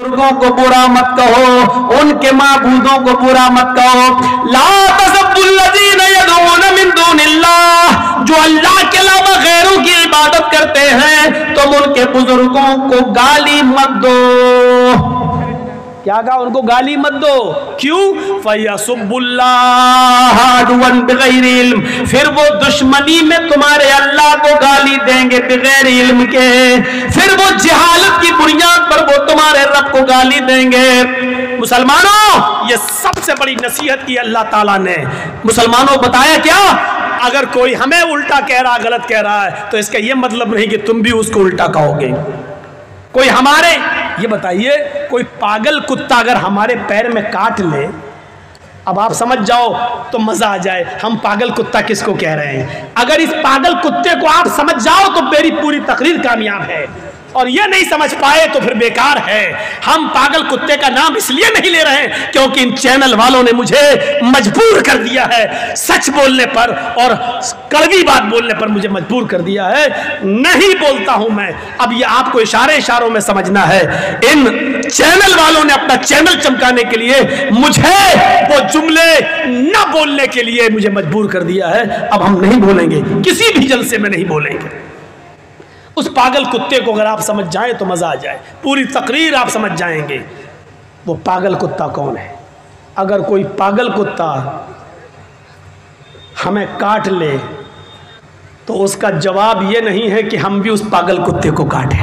बुजुर्गों को बुरा मत कहो, उनके माबूदों को बुरा मत कहो। ला तसब्बुल्लज़ीना यदऊना मिन दूनिल्लाह, जो अल्लाह के अलावा गैरों की इबादत करते हैं, तुम उनके बुजुर्गों को गाली मत दो। क्या कहा? उनको गाली मत दो। क्यों? फयसुब्बुल्लाह अदवन बिगैरि इल्म, फिर वो दुश्मनी में तुम्हारे अल्लाह को गाली देंगे बगैर इल्म के, फिर वो जहालत की बुनियाद पर वो तुम्हारे रब को गाली देंगे। मुसलमानों, ये सबसे बड़ी नसीहत की अल्लाह ताला ने मुसलमानों बताया। क्या? अगर कोई हमें उल्टा कह रहा, गलत कह रहा है, तो इसका ये मतलब नहीं कि तुम भी उसको उल्टा कहोगे। कोई हमारे, ये बताइए, कोई पागल कुत्ता अगर हमारे पैर में काट ले, अब आप समझ जाओ तो मजा आ जाए हम पागल कुत्ता किसको कह रहे हैं। अगर इस पागल कुत्ते को आप समझ जाओ तो मेरी पूरी तकरीर कामयाब है, और ये नहीं समझ पाए तो फिर बेकार है। हम पागल कुत्ते का नाम इसलिए नहीं ले रहे हैं क्योंकि इन चैनल वालों ने मुझे मजबूर कर दिया है, सच बोलने पर और कड़वी बात बोलने पर मुझे मजबूर कर दिया है। नहीं बोलता हूं मैं। अब ये आपको इशारों में समझना है। इन चैनल वालों ने अपना चैनल चमकाने के लिए मुझे वो जुमले न बोलने के लिए मुझे मजबूर कर दिया है। अब हम नहीं बोलेंगे, किसी भी जलसे में नहीं बोलेंगे। उस पागल कुत्ते को अगर आप समझ जाएं तो मजा आ जाए, पूरी तकरीर आप समझ जाएंगे वो पागल कुत्ता कौन है। अगर कोई पागल कुत्ता हमें काट ले तो उसका जवाब ये नहीं है कि हम भी उस पागल कुत्ते को काटें।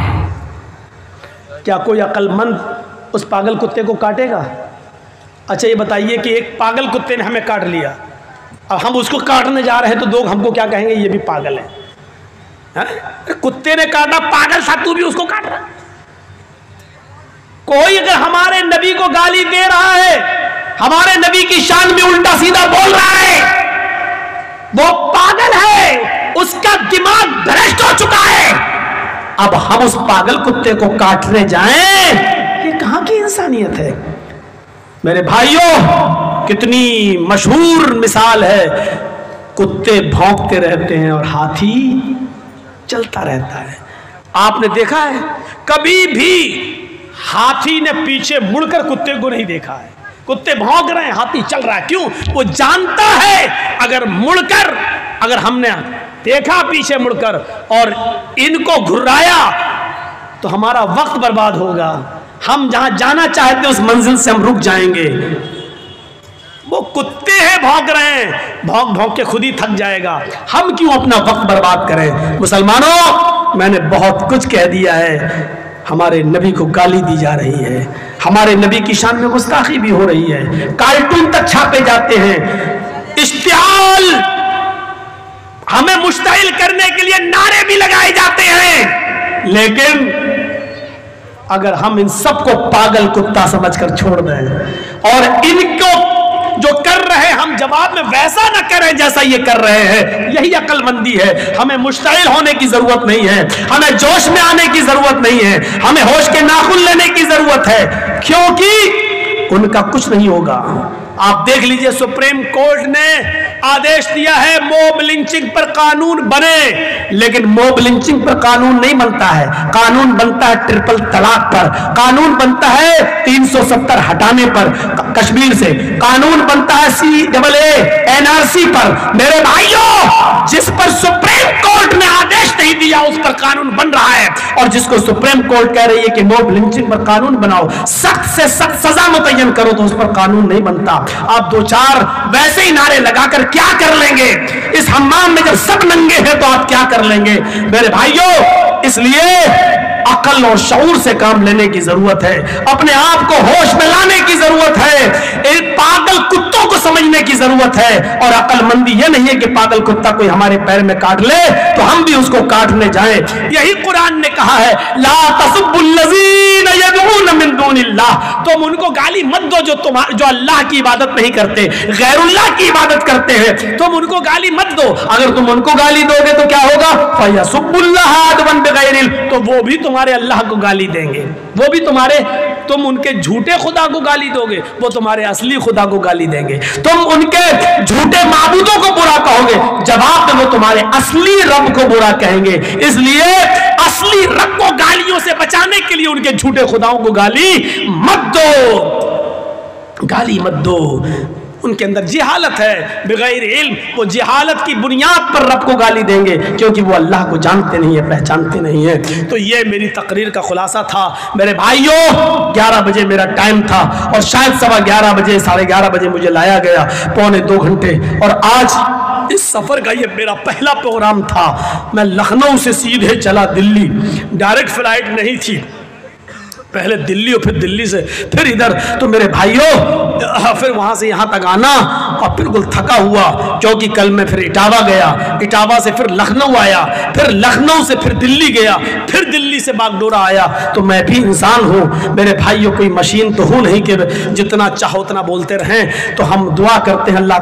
क्या कोई अक्लमंद उस पागल कुत्ते को काटेगा? अच्छा ये बताइए कि एक पागल कुत्ते ने हमें काट लिया, अब हम उसको काटने जा रहे हैं तो लोग हमको क्या कहेंगे? ये भी पागल है। कुत्ते ने काटा, पागल था तू भी उसको काट रहा। कोई अगर हमारे नबी को गाली दे रहा है, हमारे नबी की शान में उल्टा सीधा बोल रहा है, वो पागल है, उसका दिमाग भ्रष्ट हो चुका है। अब हम उस पागल कुत्ते को काटने जाएं, ये कहां की इंसानियत है? मेरे भाइयों, कितनी मशहूर मिसाल है। कुत्ते भौंकते रहते हैं और हाथी चलता रहता है। आपने देखा है कभी भी हाथी ने पीछे मुड़कर कुत्ते को नहीं देखा है। कुत्ते भौंक रहे हैं, हाथी चल रहा है। क्यों? वो जानता है अगर मुड़कर, अगर हमने देखा पीछे मुड़कर और इनको घुर्राया तो हमारा वक्त बर्बाद होगा। हम जहां जाना चाहते उस मंजिल से हम रुक जाएंगे। वो कुत्ते हैं, भौंक रहे हैं, भौंक भौंक के खुद ही थक जाएगा। हम क्यों अपना वक्त बर्बाद करें? मुसलमानों, मैंने बहुत कुछ कह दिया है। हमारे नबी को गाली दी जा रही है, हमारे नबी की शान में गुस्ताखी भी हो रही है, कार्टून तक छापे जाते हैं, इश्तिहाल, हमें मुश्ताइल करने के लिए नारे भी लगाए जाते हैं। लेकिन अगर हम इन सबको पागल कुत्ता समझकर छोड़ दें और इनको जो कर रहे हैं हम जवाब में वैसा न करें जैसा ये कर रहे हैं, यही अक्लमंदी है। हमें मुश्ताइल होने की जरूरत नहीं है, हमें जोश में आने की जरूरत नहीं है, हमें होश के नाखून लेने की जरूरत है, क्योंकि उनका कुछ नहीं होगा। आप देख लीजिए, सुप्रीम कोर्ट ने आदेश दिया है मॉब लिंचिंग पर कानून बने, लेकिन मॉब लिंचिंग पर कानून नहीं बनता है। कानून बनता है ट्रिपल तलाक पर, कानून बनता है 370 हटाने पर कश्मीर से, कानून बनता है CAA NRC पर। मेरे भाइयों, जिस पर सुप्रीम कोर्ट ने आदेश नहीं दिया उस पर कानून बन रहा है, और जिसको सुप्रीम कोर्ट कह रही है कि मॉब लिंचिंग पर कानून बनाओ, सख्त से सख्त सजा मुतय्यन करो, तो उस पर कानून नहीं बनता। आप दो चार वैसे ही नारे लगाकर क्या कर लेंगे? इस हम्माम में जब सब नंगे हैं तो आप क्या कर लेंगे? मेरे भाइयों, इसलिए अकल और शऊर से काम लेने की जरूरत है, अपने आप को होश में लाने की जरूरत है, इन पागल कुत्तों को समझने की जरूरत है। और अकलमंदी यह नहीं है कि पागल कुत्ता कोई हमारे पैर में काट ले तो हम भी उसको काटने जाएं। यही कुरान ने कहा है, ला तसब्बुल्लज़ीना यदऊना मिन दूनिल्लाह, तुम उनको गाली मत दो जो अल्लाह की इबादत नहीं करते, गैरुल्लाह की इबादत करते हैं, तुम उनको गाली मत दो। अगर तुम उनको गाली दोगे तो क्या होगा? फयसुब्बुल्लाह अदवन बिगैरि इल्म, तो वो भी तुम्हारे अल्लाह को गाली देंगे, वो भी तुम्हारे, तुम उनके झूठे खुदा को गाली दोगे, वो तुम्हारे असली खुदा को गाली देंगे। तुम उनके झूठे माबूदों को बुरा कहोगे, जवाब में वो तुम्हारे असली रब को बुरा कहेंगे। इसलिए असली रब को गालियों से बचाने के लिए उनके झूठे खुदाओं को गाली मत दो, गाली मत दो। उनके अंदर जिहालत है, बगैर इल्म वो जिहालत की बुनियाद पर रब को गाली देंगे, क्योंकि वो अल्लाह को जानते नहीं है, पहचानते नहीं है। तो ये मेरी तकरीर का खुलासा था मेरे भाइयों। 11 बजे मेरा टाइम था और शायद 11:15 बजे 11:30 बजे मुझे लाया गया, पौने 2 घंटे। और आज इस सफ़र का ये मेरा पहला प्रोग्राम था। मैं लखनऊ से सीधे चला दिल्ली, डायरेक्ट फ्लाइट नहीं थी, पहले दिल्ली और फिर दिल्ली से फिर इधर। तो मेरे भाइयों फिर वहाँ से यहाँ तक आना और बिल्कुल थका हुआ, क्योंकि कल मैं फिर इटावा गया, इटावा से फिर लखनऊ आया, फिर लखनऊ से फिर दिल्ली गया, फिर दिल्ली से बागडोरा आया। तो मैं भी इंसान हूँ मेरे भाइयों, कोई मशीन तो हूँ नहीं कि जितना चाहो उतना बोलते रहें। तो हम दुआ करते हैं अल्लाह